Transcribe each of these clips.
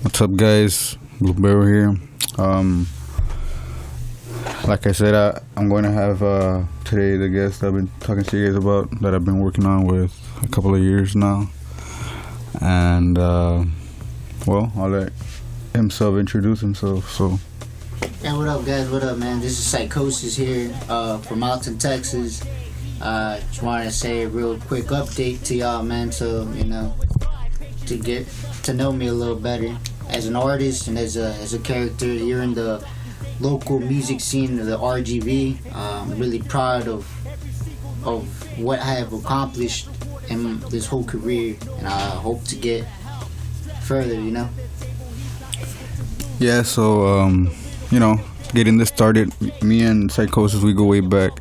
What's up, guys? Blueberry here. Like I said, I'm going to have today the guest I've been talking to you guys about that I've been working on with a couple of years now. And, well, I'll let himself introduce himself. So, Yeah, what up, guys? What up, man? This is Sycosis here from Alton, Texas. Just wanted to say a real quick update to y'all, man, so, to get to know me a little better as an artist and as a character here in the local music scene of the RGV. I'm really proud of what I have accomplished in this whole career, and I hope to get further, yeah, so, getting this started, me and Sycosis, we go way back,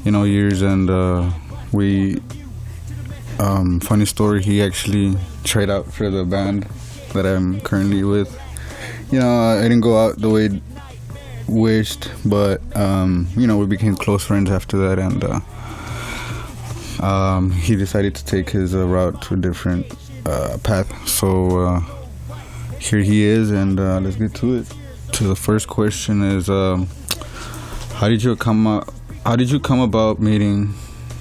years, and we, funny story, he actually tried out for the band that I'm currently with. I didn't go out the way wished, but we became close friends after that, and he decided to take his route to a different path. So here he is, and let's get to it. So the first question is, how did you come about meeting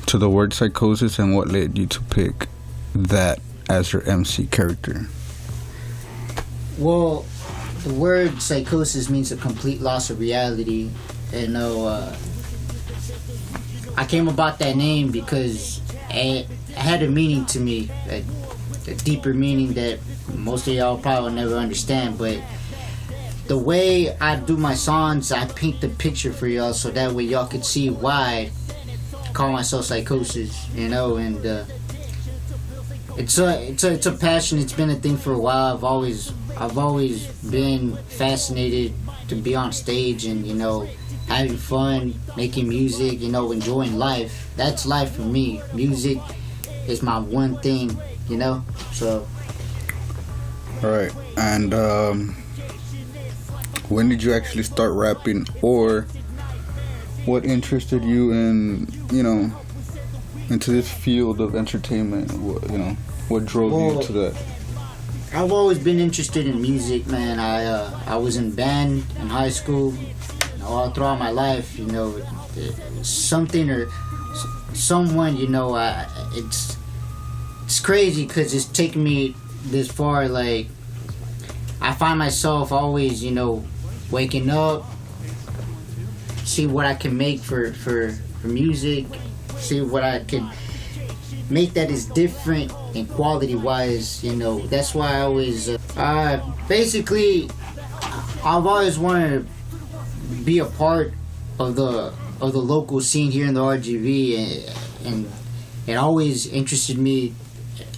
to the word Sycosis, and what led you to pick that as your MC character? Well, the word psychosis means a complete loss of reality. I came about that name because it had a meaning to me, a deeper meaning that most of y'all probably will never understand. But the way I do my songs, I paint the picture for y'all so that way y'all could see why I call myself Sycosis, and it's a passion. It's been a thing for a while. I've always been fascinated to be on stage and having fun, making music, enjoying life. That's life for me. Music is my one thing, So. All right, and when did you actually start rapping, or what interested you in into this field of entertainment? What drove you to that? I've always been interested in music, man. I was in band in high school. All throughout my life, something or someone, it's crazy because it's taken me this far. Like, I find myself always, waking up, see what I can make for music, see what I can make that is different and quality wise. That's why I always basically I've always wanted to be a part of the local scene here in the RGV, and it always interested me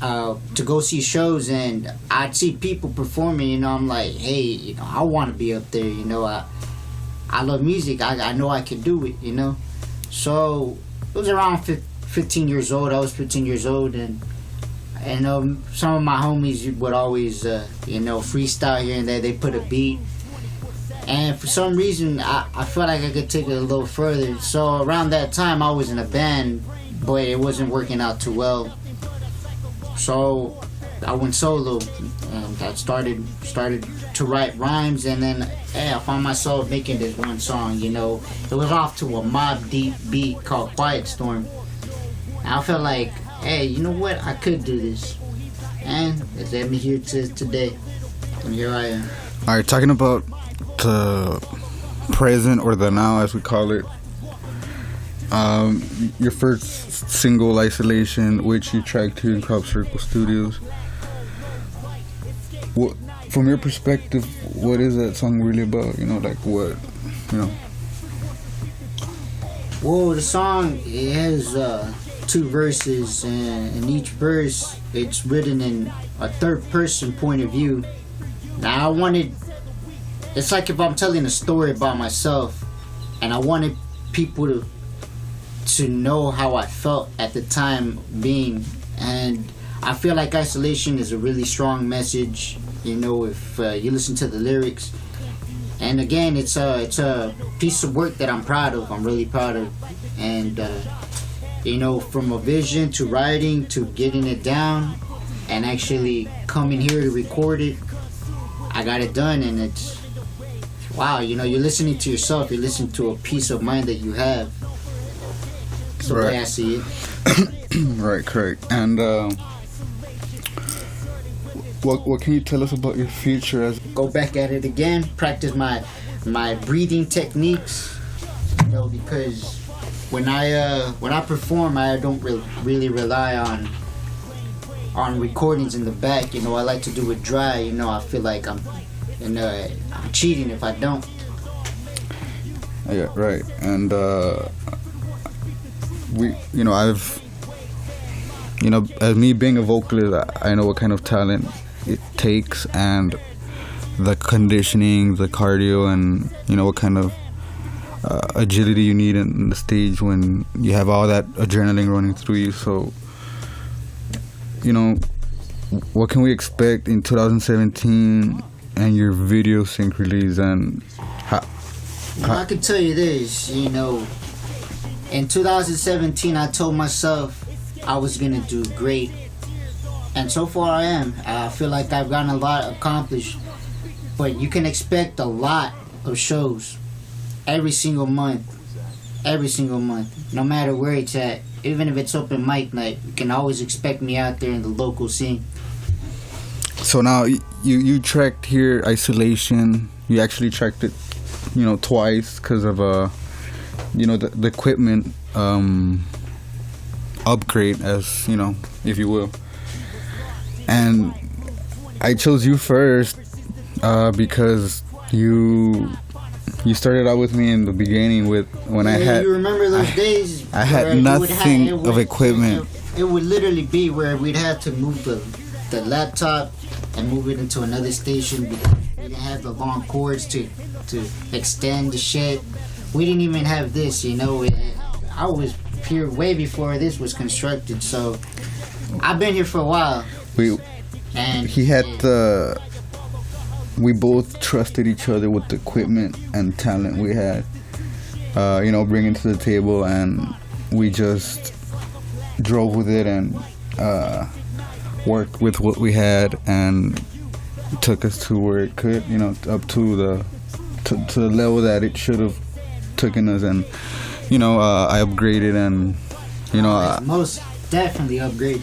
to go see shows, and I'd see people performing. I'm like, hey, I want to be up there. I love music. I know I can do it. So it was around 15 years old. I was 15 years old, and some of my homies would always freestyle here and there. They put a beat, and for some reason I felt like I could take it a little further. So around that time I was in a band, but it wasn't working out too well. So I went solo, and I started to write rhymes, and then I found myself making this one song. It was off to a Mobb Deep beat called Quiet Storm. I felt like, hey, you know what? I could do this. And it led me here to today. And here I am. All right, talking about the present, or the now as we call it. Your first single, Isolation, which you tracked here in Crop Circle Studios. What, from your perspective, what is that song really about? Well, the song, it has two verses, and in each verse it's written in a third person point of view. Now it's like if I'm telling a story about myself, and I wanted people to know how I felt at the time being, and I feel like Isolation is a really strong message, if you listen to the lyrics. And again, it's a piece of work that I'm proud of. I'm really proud of. And from a vision to writing to getting it down and actually coming here to record it, got it done, and it's wow. You know, you're listening to yourself. You're listening to a peace of mind that you have. That's the way I see it. Right, correct. And what can you tell us about your future? As go back at it again, practice my breathing techniques, you know, because when I perform, I don't really rely on recordings in the back. You know, I like to do it dry. You know, I feel like I'm cheating if I don't. Yeah, right. And as me being a vocalist, I know what kind of talent it takes, and the conditioning, the cardio, and what kind of agility you need in the stage when you have all that adrenaline running through you. So, what can we expect in 2017 and your video sync release? And I can tell you this, in 2017 I told myself I was gonna do great, and so far I am. I feel like I've gotten a lot accomplished, but you can expect a lot of shows every single month, no matter where it's at. Even if it's open mic night, you can always expect me out there in the local scene. So now you tracked here Isolation. You actually tracked it, twice because of the equipment upgrade, as if you will. And I chose you first because you started out with me in the beginning when I had. You remember those days? I had nothing of equipment. It would literally be where we'd have to move the laptop and move it into another station because we didn't have the long cords to extend the shit. We didn't even have this, I was here way before this was constructed, so I've been here for a while. We both trusted each other with the equipment and talent we had, bringing to the table, and we just drove with it and worked with what we had, and took us to where it could, up to the level that it should have taken us. And I upgraded, and most definitely upgraded.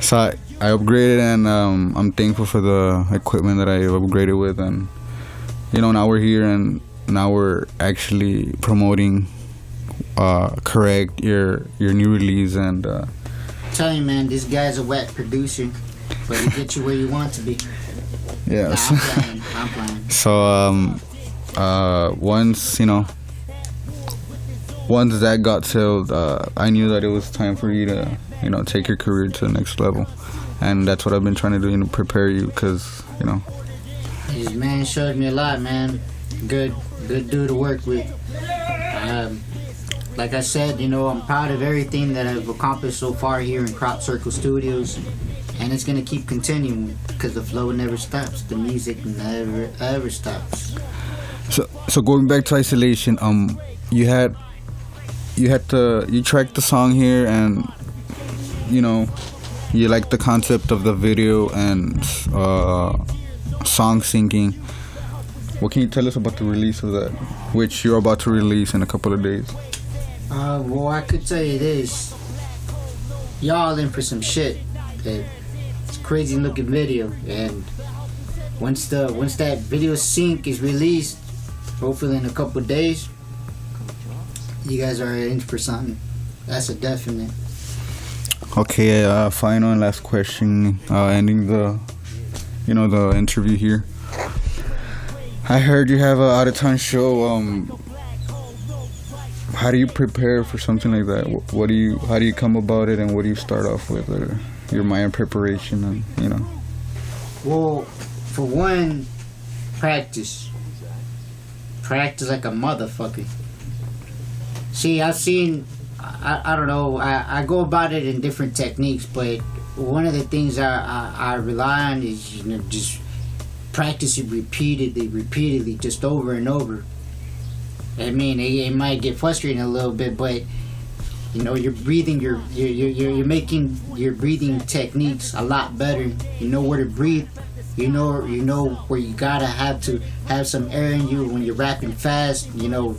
So I upgraded, and I'm thankful for the equipment that I upgraded with, and now we're here, and now we're actually promoting correct your new release. And tell you, man, this guy's a wet producer, but he gets you where you want to be. Yeah. I'm playing. So once that got settled, I knew that it was time for you to take your career to the next level. And that's what I've been trying to do, prepare you, because, This man showed me a lot, man. Good dude to work with. Like I said, I'm proud of everything that I've accomplished so far here in Crop Circle Studios. And it's going to keep continuing, because the flow never stops. The music never, ever stops. So going back to Isolation, you tracked the song here, and, you like the concept of the video and song syncing. What can you tell us about the release of that, which you're about to release in a couple of days? Well, I could tell you this. Y'all in for some shit. It's a crazy looking video, and once that video sync is released, hopefully in a couple of days, you guys are in for something. That's a definite. Okay, final and last question, ending the interview here. I heard you have an out-of-town show. How do you prepare for something like that? How do you come about it, and what do you start off with, or your mind preparation, and Well, for one, practice like a motherfucker. See, I've seen, I don't know, I go about it in different techniques, but one of the things I rely on is, just practice it repeatedly, just over and over. I mean, it might get frustrating a little bit, but, you're breathing, you're making your breathing techniques a lot better. You know where to breathe, you know where you gotta have some air in you when you're rapping fast. You know,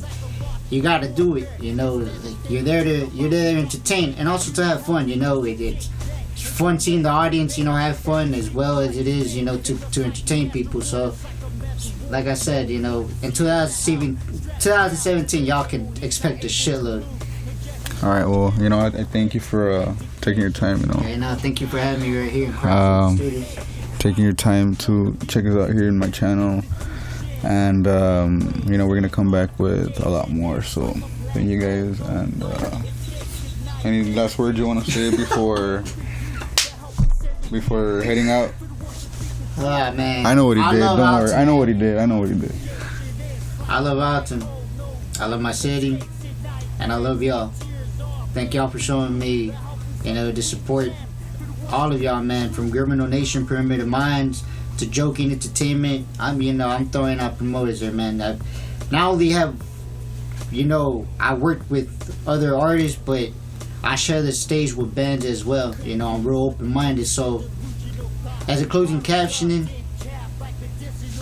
you gotta do it. You know, like you're there to entertain and also to have fun. You know, it's fun seeing the audience, you know, have fun as well as it is, you know, to entertain people. So, like I said, you know, in 2017, y'all can expect a shitload. All right. Well, you know, I thank you for taking your time. You know. And thank you for having me right here in Crawford Studios. Taking your time to check us out here in my channel, and you know, we're gonna come back with a lot more. So, thank you guys. And any last words you want to say before heading out? Ah, man. I know what he did. Don't worry. I know what he did. I love Alton. I love my city. And I love y'all. Thank y'all for showing me, you know, to support all of y'all, man. From Criminal Nation, Pyramid of Minds, to Joking Entertainment. I'm throwing out promoters there, man. I not only have, you know, I work with other artists, but I share the stage with bands as well. You know, I'm real open-minded. So, as a closing captioning,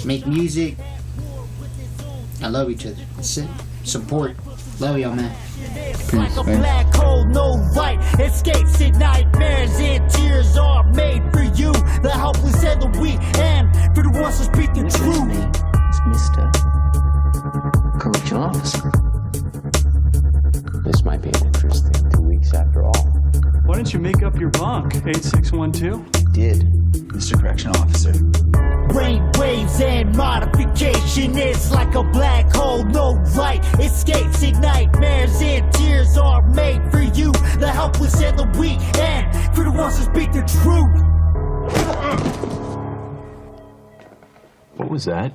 make music and love each other. That's it. Support. Love y'all, man. Peace. Like a black hole, no light. Escapes at nightmares and tears are made for you. The helpless and the weak, and for the ones who speak the truth. It's Mr. Correctional Officer. This might be an interesting 2 weeks after all. Why didn't you make up your bunk, 8612? Did, Mr. Correctional Officer. Brain waves and modification. It's like a black hole, no light. Escapes at nightmares and tears are made for you. The helpless and the weak, and for the ones who speak the truth. What was that?